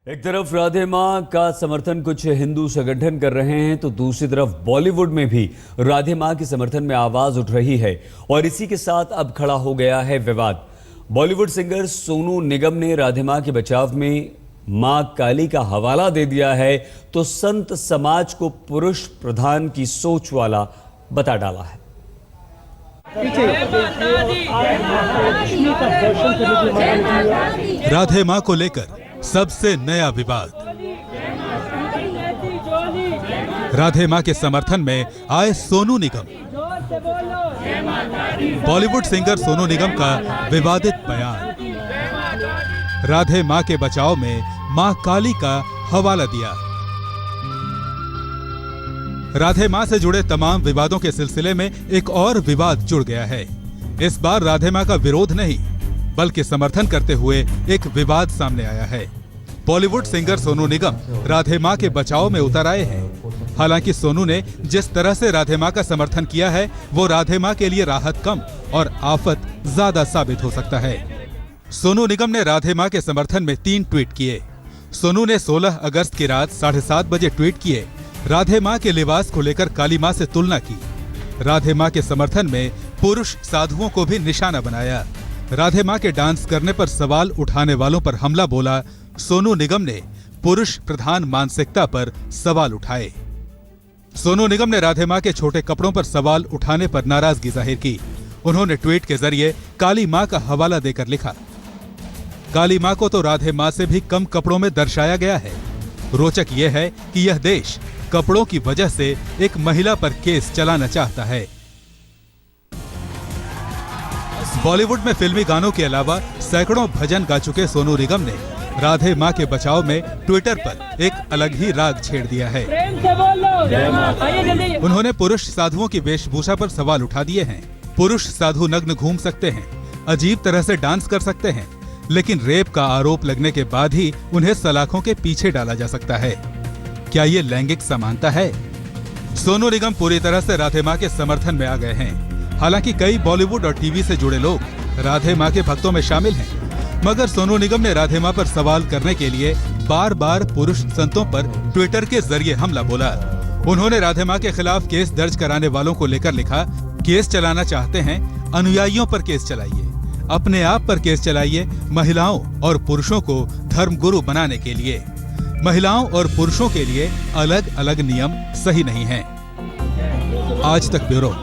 एक तरफ राधे मां का समर्थन कुछ हिंदू संगठन कर रहे हैं तो दूसरी तरफ बॉलीवुड में भी राधे मां के समर्थन में आवाज उठ रही है और इसी के साथ अब खड़ा हो गया है विवाद। बॉलीवुड सिंगर सोनू निगम ने राधे मां के बचाव में मां काली का हवाला दे दिया है तो संत समाज को पुरुष प्रधान की सोच वाला बता डाला है। राधे मां को लेकर सबसे नया विवाद। राधे मां के समर्थन में आए सोनू निगम। बॉलीवुड सिंगर सोनू निगम का विवादित बयान। राधे मां के बचाव में मां काली का हवाला दिया। राधे मां से जुड़े तमाम विवादों के सिलसिले में एक और विवाद जुड़ गया है। इस बार राधे मां का विरोध नहीं बल्कि समर्थन करते हुए एक विवाद सामने आया है। बॉलीवुड सिंगर सोनू निगम राधे मां के बचाव में उतर आए हैं। हालांकि सोनू ने जिस तरह से राधे मां का समर्थन किया है वो राधे मां के लिए राहत कम और आफत ज्यादा साबित हो सकता है। सोनू निगम ने राधे मां के समर्थन में 3 ट्वीट किए। सोनू ने 16 अगस्त की रात 7:30 बजे ट्वीट किए। राधे मां के लिबास को लेकर काली मां से तुलना की। राधे मां के समर्थन में पुरुष साधुओं को भी निशाना बनाया। राधे मां के डांस करने पर सवाल उठाने वालों पर हमला बोला। सोनू निगम ने पुरुष प्रधान मानसिकता पर सवाल उठाए। सोनू निगम ने राधे मां के छोटे कपड़ों पर सवाल उठाने पर नाराजगी जाहिर की। उन्होंने ट्वीट के जरिए काली मां का हवाला देकर लिखा, काली मां को तो राधे मां से भी कम कपड़ों में दर्शाया गया है। रोचक यह है कि यह देश कपड़ों की वजह से एक महिला पर केस चलाना चाहता है। बॉलीवुड में फिल्मी गानों के अलावा सैकड़ों भजन गा चुके सोनू निगम ने राधे मां के बचाव में ट्विटर पर एक अलग ही राग छेड़ दिया है। उन्होंने पुरुष साधुओं की वेशभूषा पर सवाल उठा दिए हैं। पुरुष साधु नग्न घूम सकते हैं, अजीब तरह से डांस कर सकते हैं, लेकिन रेप का आरोप लगने के बाद ही उन्हें सलाखों के पीछे डाला जा सकता है। क्या ये लैंगिक समानता है? सोनू निगम पूरी तरह से राधे मां के समर्थन में आ गए हैं। हालांकि कई बॉलीवुड और टीवी से जुड़े लोग राधे मां के भक्तों में शामिल हैं, मगर सोनू निगम ने राधे मां पर सवाल करने के लिए बार बार पुरुष संतों पर ट्विटर के जरिए हमला बोला। उन्होंने राधे मां के खिलाफ केस दर्ज कराने वालों को लेकर लिखा, केस चलाना चाहते हैं, अनुयायियों पर केस चलाइए, अपने आप पर केस चलाइए। महिलाओं और पुरुषों को धर्मगुरु बनाने के लिए महिलाओं और पुरुषों के लिए अलग अलग नियम सही नहीं हैं। आज तक ब्यूरो।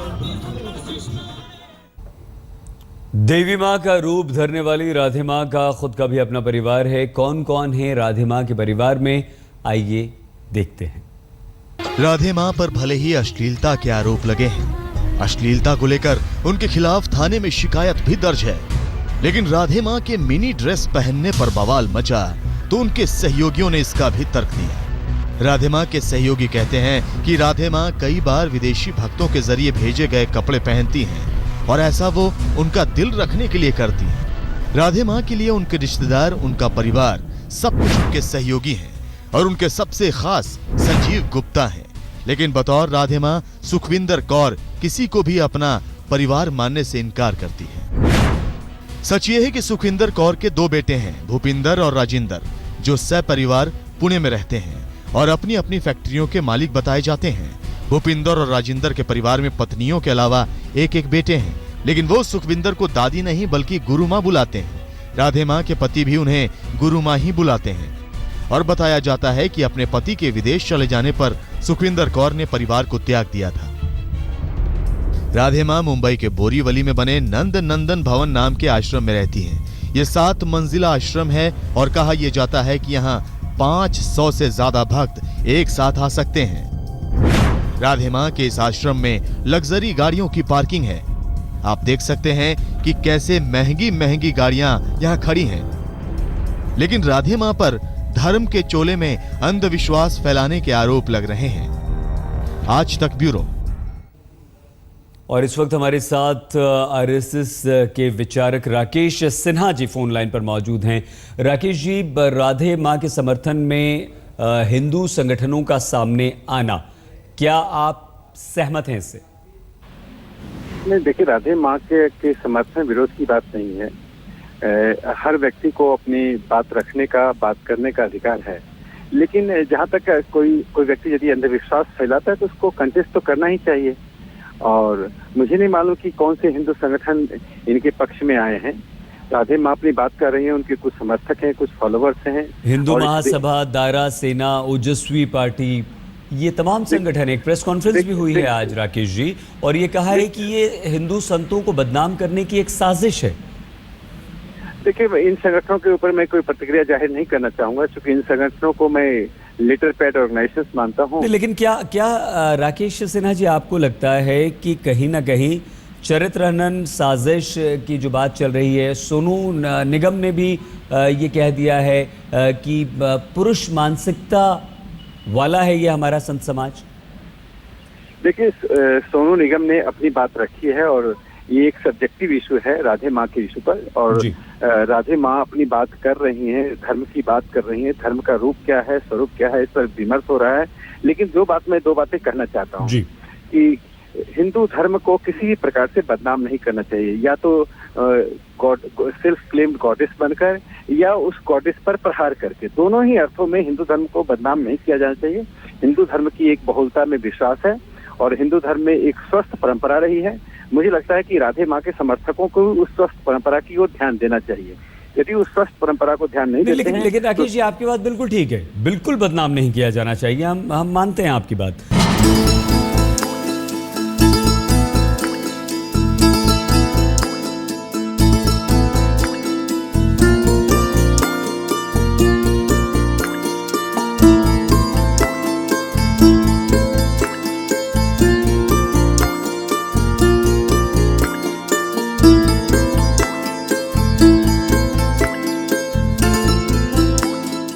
देवी मां का रूप धरने वाली राधे मां का खुद का भी अपना परिवार है। कौन कौन है राधे मां के परिवार में, आइए देखते हैं। राधे मां पर भले ही अश्लीलता के आरोप लगे हैं, अश्लीलता को लेकर उनके खिलाफ थाने में शिकायत भी दर्ज है, लेकिन राधे मां के मिनी ड्रेस पहनने पर बवाल मचा तो उनके सहयोगियों ने इसका भी तर्क दिया। राधे मां के सहयोगी कहते हैं कि राधे मां कई बार विदेशी भक्तों के जरिए भेजे गए कपड़े पहनती हैं और ऐसा वो उनका दिल रखने के लिए करती हैं। राधे मां के लिए उनके रिश्तेदार, उनका परिवार, सब कुछ उनके सहयोगी हैं और उनके सबसे खास संजीव गुप्ता हैं। लेकिन बतौर राधे मां सुखविंदर कौर किसी को भी अपना परिवार मानने से इनकार करती है। सच ये है कि सुखविंदर कौर के 2 बेटे हैं, भूपिंदर और राजिंदर, जो सपरिवार पुणे में रहते हैं और अपनी अपनी फैक्ट्रियों के मालिक बताए जाते हैं। भूपिंदर और राजिंदर के परिवार में पत्नियों के अलावा एक बेटे हैं, लेकिन वो सुखविंदर को दादी नहीं बल्कि गुरु मां बुलाते हैं। राधे मां के पति भी उन्हें गुरु मां ही बुलाते हैं और बताया जाता है कि अपने पति के विदेश चले जाने पर सुखविंदर कौर ने परिवार को त्याग दिया था। राधे मां मुंबई के बोरीवली में बने नंद नंदन भवन नाम के आश्रम में रहती हैं। ये 7 मंजिला आश्रम है और कहा यह जाता है कि यहाँ 500 से ज्यादा भक्त एक साथ आ सकते हैं। राधे मां के इस आश्रम में लग्जरी गाड़ियों की पार्किंग है। आप देख सकते हैं कि कैसे महंगी महंगी गाड़ियां यहाँ खड़ी हैं। लेकिन राधे मां पर धर्म के चोले में अंधविश्वास फैलाने के आरोप लग रहे हैं। आज तक ब्यूरो। और इस वक्त हमारे साथ आरएसएस के विचारक राकेश सिन्हा जी फोन लाइन पर मौजूद हैं। राकेश जी, राधे मां के समर्थन में हिंदू संगठनों का सामने आना, क्या आप सहमत हैं इससे? नहीं, देखिए, राधे मां के समर्थन विरोध की बात नहीं है। हर व्यक्ति को अपनी बात रखने का, बात करने का अधिकार है। लेकिन जहाँ तक कोई व्यक्ति यदि अंधविश्वास फैलाता है तो उसको कंटेस्ट तो करना ही चाहिए। और मुझे नहीं मालूम कि कौन से हिंदू संगठन इनके पक्ष में आए हैं। राधे माँ अपनी बात कर रही हैं, उनके कुछ समर्थक हैं, कुछ फॉलोवर्स हैं। हिंदू महासभा, दायरा सेना, ओजस्वी पार्टी, ये तमाम संगठन, एक प्रेस कॉन्फ्रेंस भी हुई है आज राकेश जी, और ये कहा है कि ये हिंदू संतों को बदनाम करने की एक साजिश है। देखिए, इन संगठनों के ऊपर मैं कोई प्रतिक्रिया जाहिर नहीं करना चाहूंगा, क्योंकि इन संगठनों को मैं लेटर पैड ऑर्गेनाइजेशंस मानता हूं। लेकिन क्या राकेश सिन्हा जी, आपको लगता है कि कहीं ना कहीं चरित्र हनन साजिश की जो बात चल रही है, सोनू निगम ने भी ये कह दिया है कि पुरुष मानसिकता वाला है ये हमारा संत समाज? देखिए, सोनू निगम ने अपनी बात रखी है और ये एक सब्जेक्टिव इशू है राधे माँ के इशू पर। और राधे माँ अपनी बात कर रही हैं, धर्म की बात कर रही हैं, धर्म का रूप क्या है, स्वरूप क्या है, इस पर विमर्श हो रहा है। लेकिन दो बातें कहना चाहता हूँ कि हिंदू धर्म को किसी भी प्रकार से बदनाम नहीं करना चाहिए, या तो सेल्फ क्लेम्ड गॉडेस बनकर या उस गॉडेस पर प्रहार करके। दोनों ही अर्थों में हिंदू धर्म को बदनाम नहीं किया जाना चाहिए। हिंदू धर्म की एक बहुलता में विश्वास है और हिंदू धर्म में एक स्वस्थ परंपरा रही है। मुझे लगता है कि राधे माँ के समर्थकों को उस स्वस्थ परंपरा की ओर ध्यान देना चाहिए। यदि उस स्वस्थ परंपरा को ध्यान नहीं देते हैं, लेकिन राकेश जी, आपकी बात बिल्कुल ठीक है, बिल्कुल बदनाम नहीं किया जाना चाहिए, हम मानते हैं आपकी बात।